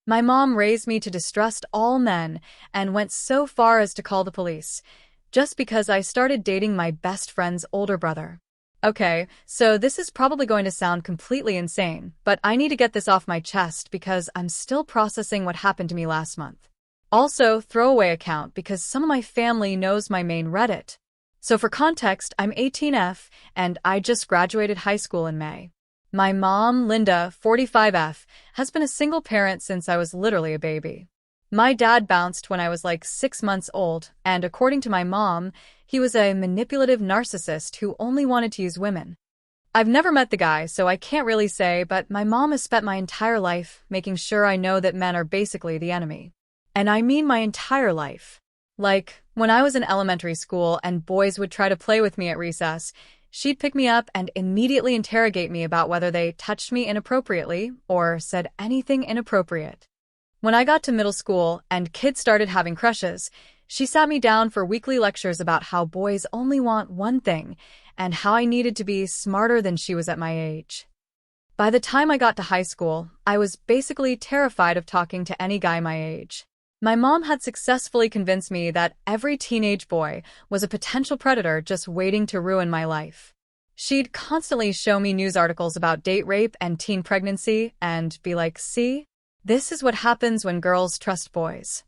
My mom raised me to distrust all men and went so far as to call the police, just because I started dating my best friend's older brother. Okay, so this is probably going to sound completely insane, but I need to get this off my chest because I'm still processing what happened to me last month. Also, throwaway account because some of my family knows my main Reddit. So for context, I'm 18F and I just graduated high school in May. My mom, Linda, 45F, has been a single parent since I was literally a baby. My dad bounced when I was like 6 months old, and according to my mom, he was a manipulative narcissist who only wanted to use women. I've never met the guy, so I can't really say, but my mom has spent my entire life making sure I know that men are basically the enemy. And I mean my entire life. Like, when I was in elementary school and boys would try to play with me at recess, she'd pick me up and immediately interrogate me about whether they touched me inappropriately or said anything inappropriate. When I got to middle school and kids started having crushes, she sat me down for weekly lectures about how boys only want one thing and how I needed to be smarter than she was at my age. By the time I got to high school, I was basically terrified of talking to any guy my age. My mom had successfully convinced me that every teenage boy was a potential predator just waiting to ruin my life. She'd constantly show me news articles about date rape and teen pregnancy and be like, see? This is what happens when girls trust boys.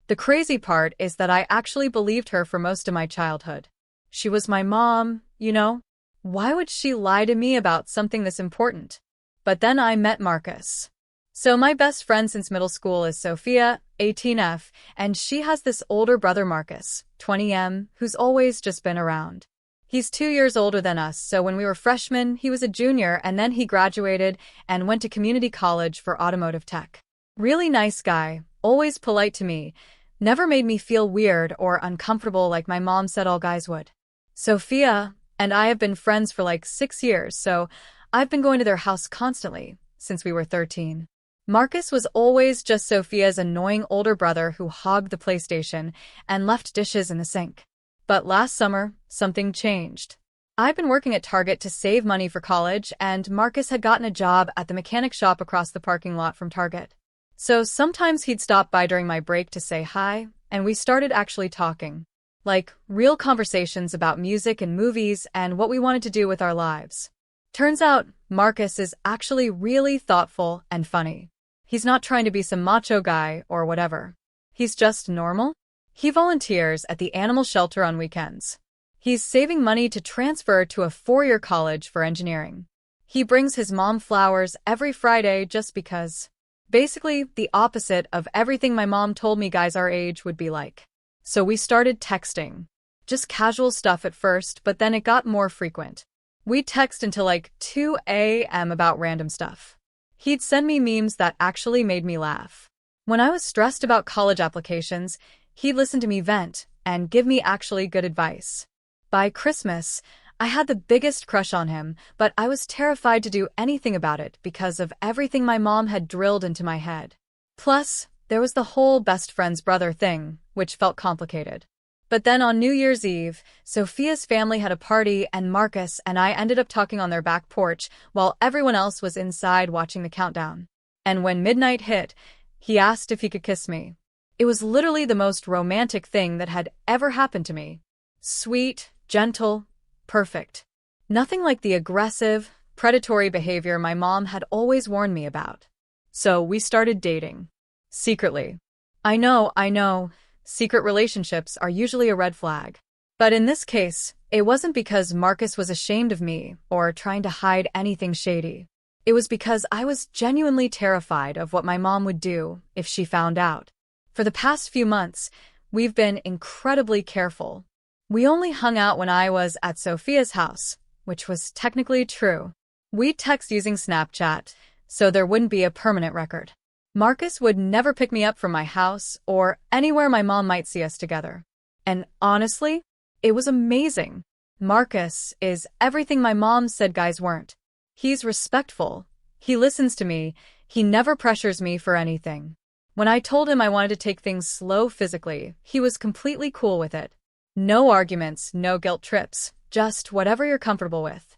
The crazy part is that I actually believed her for most of my childhood. She was my mom, you know? Why would she lie to me about something this important? But then I met Marcus. So my best friend since middle school is Sophia, 18F, and she has this older brother Marcus, 20M, who's always just been around. He's 2 years older than us, so when we were freshmen, he was a junior and then he graduated and went to community college for automotive tech. Really nice guy, always polite to me, never made me feel weird or uncomfortable like my mom said all guys would. Sophia and I have been friends for like 6 years, so I've been going to their house constantly since we were 13. Marcus was always just Sophia's annoying older brother who hogged the PlayStation and left dishes in the sink. But last summer, something changed. I'd been working at Target to save money for college, and Marcus had gotten a job at the mechanic shop across the parking lot from Target. So sometimes he'd stop by during my break to say hi, and we started actually talking. Like, real conversations about music and movies and what we wanted to do with our lives. Turns out, Marcus is actually really thoughtful and funny. He's not trying to be some macho guy or whatever. He's just normal. He volunteers at the animal shelter on weekends. He's saving money to transfer to a 4-year college for engineering. He brings his mom flowers every Friday just because. Basically, the opposite of everything my mom told me guys our age would be like. So we started texting. Just casual stuff at first, but then it got more frequent. We'd text until like 2 a.m. about random stuff. He'd send me memes that actually made me laugh. When I was stressed about college applications, he'd listen to me vent and give me actually good advice. By Christmas, I had the biggest crush on him, but I was terrified to do anything about it because of everything my mom had drilled into my head. Plus, there was the whole best friend's brother thing, which felt complicated. But then on New Year's Eve, Sophia's family had a party and Marcus and I ended up talking on their back porch while everyone else was inside watching the countdown. And when midnight hit, he asked if he could kiss me. It was literally the most romantic thing that had ever happened to me. Sweet, gentle, perfect. Nothing like the aggressive, predatory behavior my mom had always warned me about. So we started dating. Secretly. I know, secret relationships are usually a red flag. But in this case, it wasn't because Marcus was ashamed of me or trying to hide anything shady. It was because I was genuinely terrified of what my mom would do if she found out. For the past few months, we've been incredibly careful. We only hung out when I was at Sophia's house, which was technically true. We'd text using Snapchat, so there wouldn't be a permanent record. Marcus would never pick me up from my house or anywhere my mom might see us together. And honestly, it was amazing. Marcus is everything my mom said guys weren't. He's respectful. He listens to me. He never pressures me for anything. When I told him I wanted to take things slow physically, he was completely cool with it. No arguments, no guilt trips, just whatever you're comfortable with.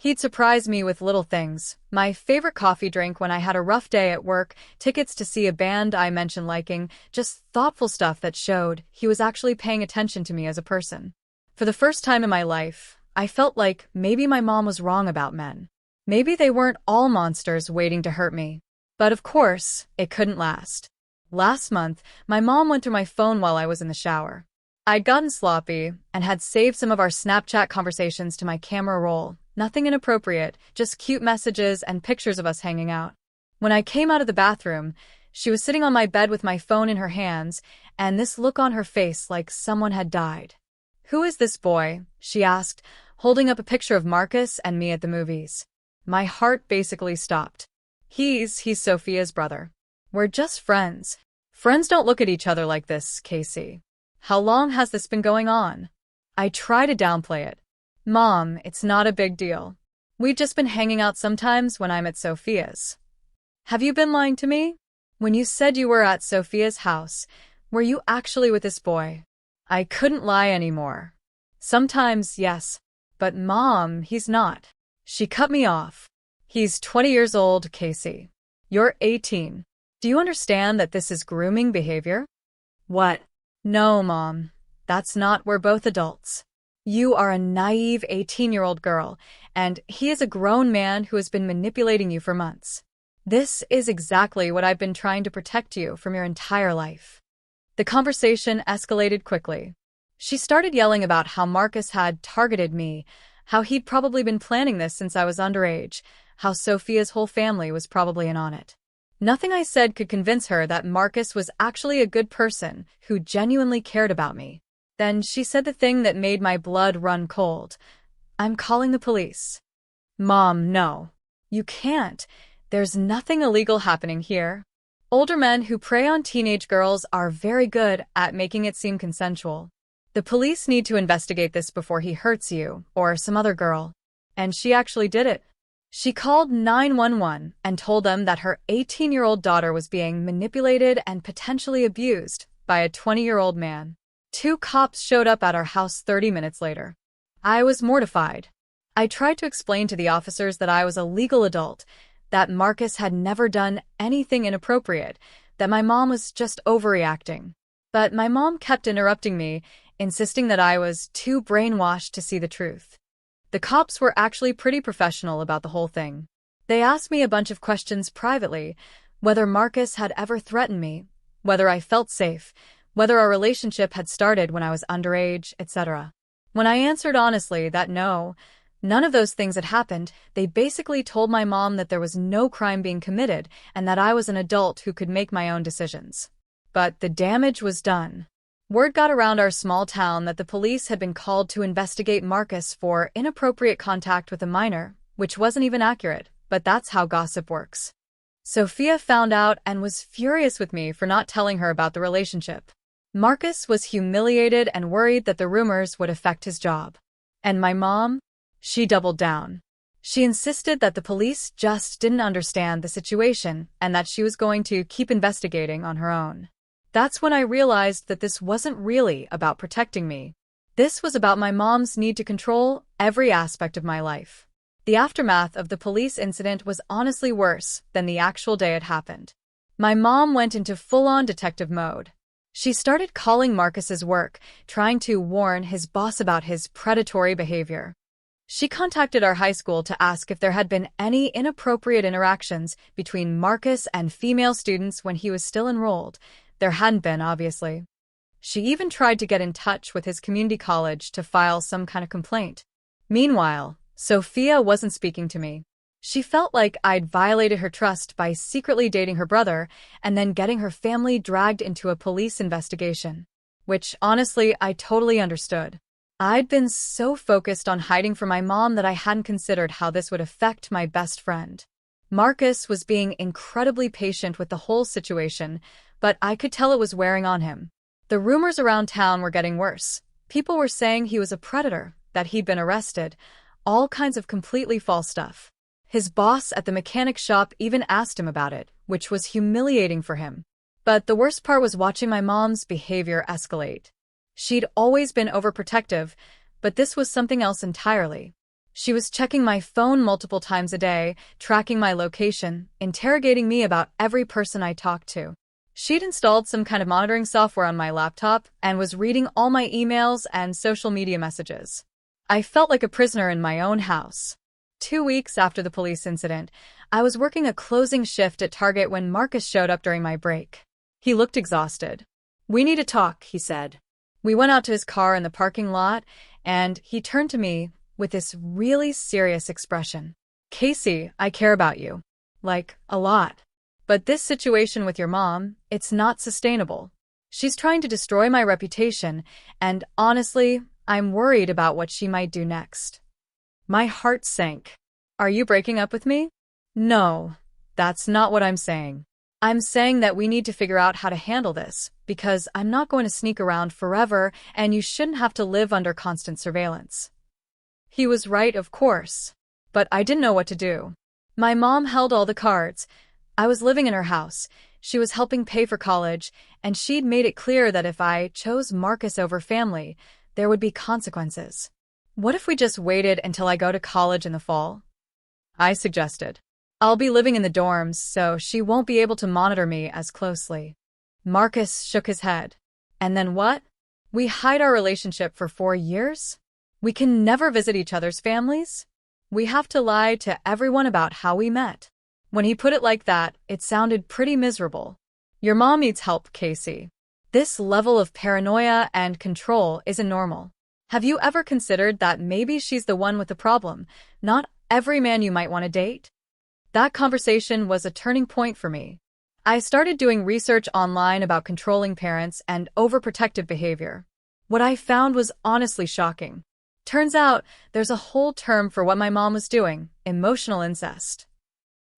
He'd surprise me with little things. My favorite coffee drink when I had a rough day at work, tickets to see a band I mentioned liking, just thoughtful stuff that showed he was actually paying attention to me as a person. For the first time in my life, I felt like maybe my mom was wrong about men. Maybe they weren't all monsters waiting to hurt me. But of course, it couldn't last. Last month, my mom went through my phone while I was in the shower. I'd gotten sloppy and had saved some of our Snapchat conversations to my camera roll. Nothing inappropriate, just cute messages and pictures of us hanging out. When I came out of the bathroom, she was sitting on my bed with my phone in her hands and this look on her face like someone had died. "Who is this boy?" she asked, holding up a picture of Marcus and me at the movies. My heart basically stopped. He's Sophia's brother. We're just friends. Friends don't look at each other like this, Casey. How long has this been going on? I try to downplay it. Mom, it's not a big deal. We've just been hanging out sometimes when I'm at Sophia's. Have you been lying to me? When you said you were at Sophia's house, were you actually with this boy? I couldn't lie anymore. Sometimes, yes. But Mom, he's not. She cut me off. He's 20 years old, Casey. You're 18. Do you understand that this is grooming behavior? What? No, Mom. That's not, we're both adults. You are a naive 18-year-old girl, and he is a grown man who has been manipulating you for months. This is exactly what I've been trying to protect you from your entire life. The conversation escalated quickly. She started yelling about how Marcus had targeted me, how he'd probably been planning this since I was underage, how Sophia's whole family was probably in on it. Nothing I said could convince her that Marcus was actually a good person who genuinely cared about me. Then she said the thing that made my blood run cold. "I'm calling the police." Mom, no. You can't. There's nothing illegal happening here. Older men who prey on teenage girls are very good at making it seem consensual. The police need to investigate this before he hurts you or some other girl. And she actually did it. She called 911 and told them that her 18-year-old daughter was being manipulated and potentially abused by a 20-year-old man. 2 cops showed up at our house 30 minutes later. I was mortified. I tried to explain to the officers that I was a legal adult, that Marcus had never done anything inappropriate, that my mom was just overreacting. But my mom kept interrupting me, insisting that I was too brainwashed to see the truth. The cops were actually pretty professional about the whole thing. They asked me a bunch of questions privately, whether Marcus had ever threatened me, whether I felt safe, whether our relationship had started when I was underage, etc. When I answered honestly that no, none of those things had happened, they basically told my mom that there was no crime being committed and that I was an adult who could make my own decisions. But the damage was done. Word got around our small town that the police had been called to investigate Marcus for inappropriate contact with a minor, which wasn't even accurate, but that's how gossip works. Sophia found out and was furious with me for not telling her about the relationship. Marcus was humiliated and worried that the rumors would affect his job. And my mom? She doubled down. She insisted that the police just didn't understand the situation and that she was going to keep investigating on her own. That's when I realized that this wasn't really about protecting me. This was about my mom's need to control every aspect of my life. The aftermath of the police incident was honestly worse than the actual day it happened. My mom went into full-on detective mode. She started calling Marcus's work, trying to warn his boss about his predatory behavior. She contacted our high school to ask if there had been any inappropriate interactions between Marcus and female students when he was still enrolled. There hadn't been, obviously. She even tried to get in touch with his community college to file some kind of complaint. Meanwhile, Sophia wasn't speaking to me. She felt like I'd violated her trust by secretly dating her brother and then getting her family dragged into a police investigation. Which, honestly, I totally understood. I'd been so focused on hiding from my mom that I hadn't considered how this would affect my best friend. Marcus was being incredibly patient with the whole situation, but I could tell it was wearing on him. The rumors around town were getting worse. People were saying he was a predator, that he'd been arrested, all kinds of completely false stuff. His boss at the mechanic shop even asked him about it, which was humiliating for him. But the worst part was watching my mom's behavior escalate. She'd always been overprotective, but this was something else entirely. She was checking my phone multiple times a day, tracking my location, interrogating me about every person I talked to. She'd installed some kind of monitoring software on my laptop and was reading all my emails and social media messages. I felt like a prisoner in my own house. 2 weeks after the police incident, I was working a closing shift at Target when Marcus showed up during my break. He looked exhausted. "We need to talk," he said. We went out to his car in the parking lot, and he turned to me with this really serious expression. "Casey, I care about you. Like, a lot. But this situation with your mom, it's not sustainable. She's trying to destroy my reputation, and honestly, I'm worried about what she might do next." My heart sank. "Are you breaking up with me?" "No, that's not what I'm saying. I'm saying that we need to figure out how to handle this, because I'm not going to sneak around forever, and you shouldn't have to live under constant surveillance." He was right, of course. But I didn't know what to do. My mom held all the cards. I was living in her house. She was helping pay for college, and she'd made it clear that if I chose Marcus over family, there would be consequences. "What if we just waited until I go to college in the fall?" I suggested. "I'll be living in the dorms, so she won't be able to monitor me as closely." Marcus shook his head. "And then what? We hide our relationship for 4 years? We can never visit each other's families? We have to lie to everyone about how we met." When he put it like that, it sounded pretty miserable. "Your mom needs help, Casey. This level of paranoia and control isn't normal. Have you ever considered that maybe she's the one with the problem, not every man you might want to date?" That conversation was a turning point for me. I started doing research online about controlling parents and overprotective behavior. What I found was honestly shocking. Turns out, there's a whole term for what my mom was doing: emotional incest.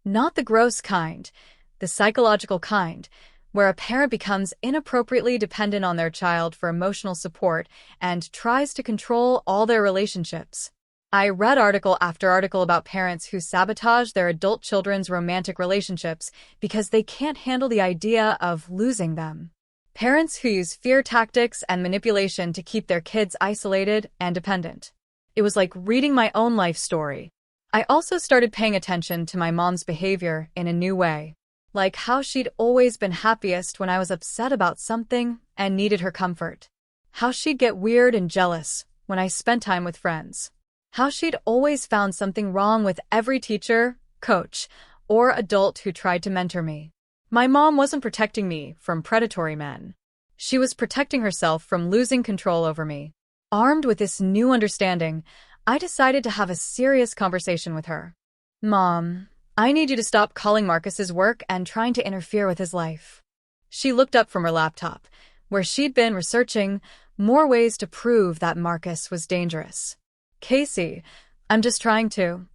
Not the gross kind, the psychological kind, where a parent becomes inappropriately dependent on their child for emotional support and tries to control all their relationships. I read article after article about parents who sabotage their adult children's romantic relationships because they can't handle the idea of losing them. Parents who use fear tactics and manipulation to keep their kids isolated and dependent. It was like reading my own life story. I also started paying attention to my mom's behavior in a new way. Like how she'd always been happiest when I was upset about something and needed her comfort. How she'd get weird and jealous when I spent time with friends. How she'd always found something wrong with every teacher, coach, or adult who tried to mentor me. My mom wasn't protecting me from predatory men. She was protecting herself from losing control over me. Armed with this new understanding, I decided to have a serious conversation with her. "Mom, I need you to stop calling Marcus's work and trying to interfere with his life." She looked up from her laptop, where she'd been researching more ways to prove that Marcus was dangerous. "Casey, I'm just trying to.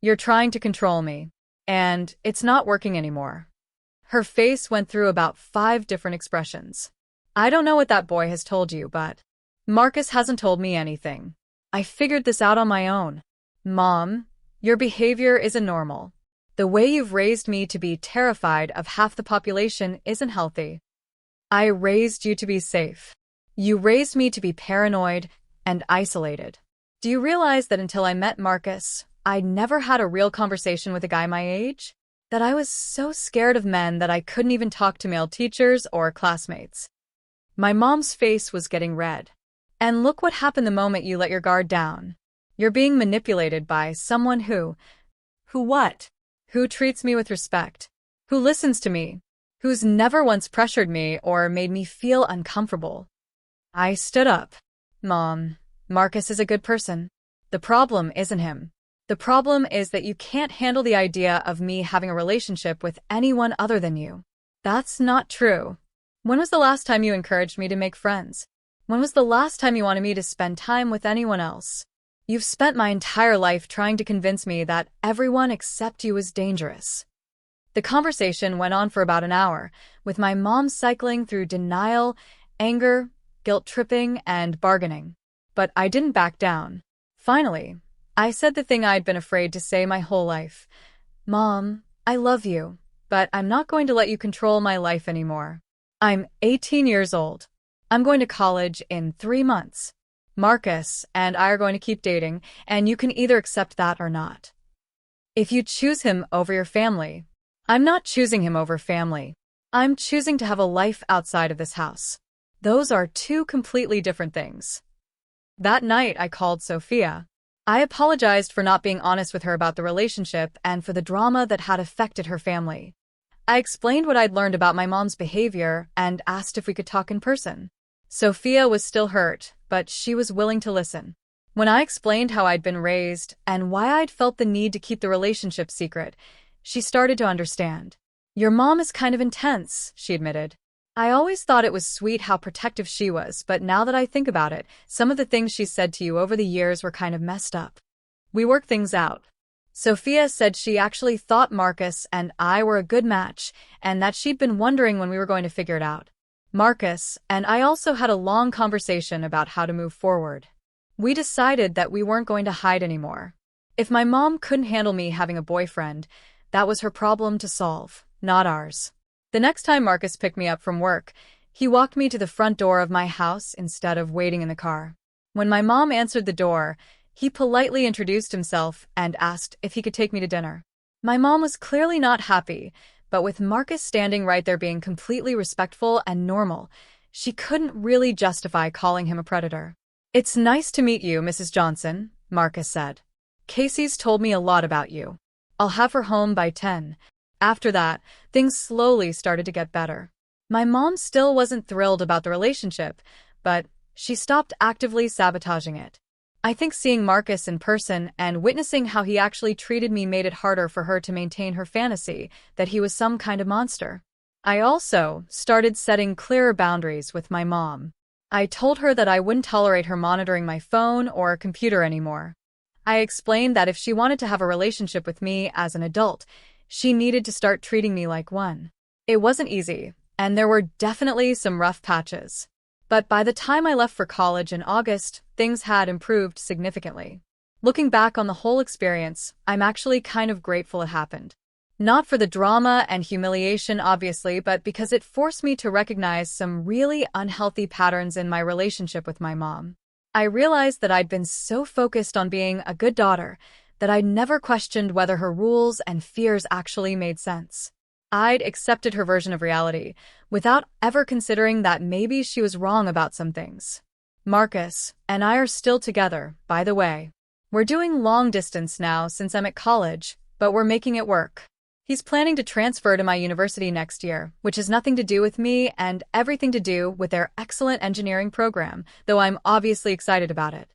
You're trying to control me. And it's not working anymore." Her face went through about 5 different expressions. "I don't know what that boy has told you, but Marcus hasn't told me anything. I figured this out on my own. Mom, your behavior isn't normal. The way you've raised me to be terrified of half the population isn't healthy. I raised you to be safe. You raised me to be paranoid and isolated. Do you realize that until I met Marcus, I'd never had a real conversation with a guy my age? That I was so scared of men that I couldn't even talk to male teachers or classmates." My mom's face was getting red. "And look what happened the moment you let your guard down. You're being manipulated by someone who what? Who treats me with respect, who listens to me, who's never once pressured me or made me feel uncomfortable." I stood up. "Mom, Marcus is a good person. The problem isn't him. The problem is that you can't handle the idea of me having a relationship with anyone other than you. That's not true. When was the last time you encouraged me to make friends? When was the last time you wanted me to spend time with anyone else? You've spent my entire life trying to convince me that everyone except you is dangerous." The conversation went on for about an hour, with my mom cycling through denial, anger, guilt-tripping, and bargaining. But I didn't back down. Finally, I said the thing I'd been afraid to say my whole life. "Mom, I love you, but I'm not going to let you control my life anymore. I'm 18 years old. I'm going to college in 3 months. Marcus and I are going to keep dating, and you can either accept that or not. If you choose him over your family, I'm not choosing him over family. I'm choosing to have a life outside of this house. Those are two completely different things. That night, I called Sophia. I apologized for not being honest with her about the relationship and for the drama that had affected her family. I explained what I'd learned about my mom's behavior and asked if we could talk in person. Sophia was still hurt, but she was willing to listen. When I explained how I'd been raised and why I'd felt the need to keep the relationship secret, she started to understand. Your mom is kind of intense, she admitted. I always thought it was sweet how protective she was, but now that I think about it, some of the things she said to you over the years were kind of messed up. We worked things out. Sophia said she actually thought Marcus and I were a good match, and that she'd been wondering when we were going to figure it out. Marcus and I also had a long conversation about how to move forward. We decided that we weren't going to hide anymore. If my mom couldn't handle me having a boyfriend, that was her problem to solve, not ours. The next time Marcus picked me up from work, he walked me to the front door of my house instead of waiting in the car. When my mom answered the door, he politely introduced himself and asked if he could take me to dinner. My mom was clearly not happy, but with Marcus standing right there being completely respectful and normal, she couldn't really justify calling him a predator. It's nice to meet you, Mrs. Johnson, Marcus said. Casey's told me a lot about you. I'll have her home by 10. After that, things slowly started to get better. My mom still wasn't thrilled about the relationship, but she stopped actively sabotaging it. I think seeing Marcus in person and witnessing how he actually treated me made it harder for her to maintain her fantasy that he was some kind of monster. I also started setting clearer boundaries with my mom. I told her that I wouldn't tolerate her monitoring my phone or computer anymore. I explained that if she wanted to have a relationship with me as an adult, she needed to start treating me like one. It wasn't easy, and there were definitely some rough patches. But by the time I left for college in August, things had improved significantly. Looking back on the whole experience, I'm actually kind of grateful it happened. Not for the drama and humiliation, obviously, but because it forced me to recognize some really unhealthy patterns in my relationship with my mom. I realized that I'd been so focused on being a good daughter that I'd never questioned whether her rules and fears actually made sense. I'd accepted her version of reality, without ever considering that maybe she was wrong about some things. Marcus and I are still together, by the way. We're doing long distance now since I'm at college, but we're making it work. He's planning to transfer to my university next year, which has nothing to do with me and everything to do with their excellent engineering program, though I'm obviously excited about it.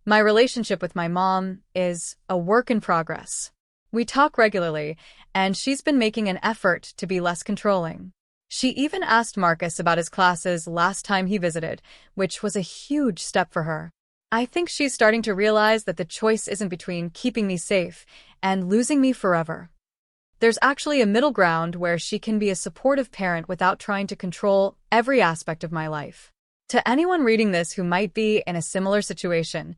My relationship with my mom is a work in progress. We talk regularly, and she's been making an effort to be less controlling. She even asked Marcus about his classes last time he visited, which was a huge step for her. I think she's starting to realize that the choice isn't between keeping me safe and losing me forever. There's actually a middle ground where she can be a supportive parent without trying to control every aspect of my life. To anyone reading this who might be in a similar situation,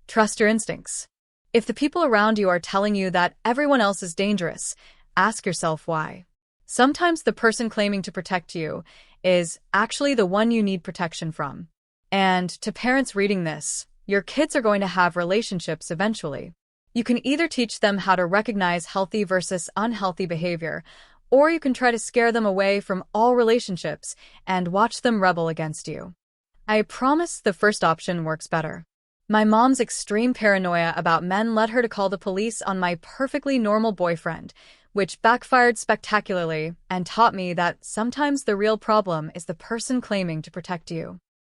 trust your instincts. If the people around you are telling you that everyone else is dangerous, ask yourself why. Sometimes the person claiming to protect you is actually the one you need protection from. And to parents reading this, your kids are going to have relationships eventually. You can either teach them how to recognize healthy versus unhealthy behavior, or you can try to scare them away from all relationships and watch them rebel against you. I promise the first option works better. My mom's extreme paranoia about men led her to call the police on my perfectly normal boyfriend, which backfired spectacularly and taught me that sometimes the real problem is the person claiming to protect you.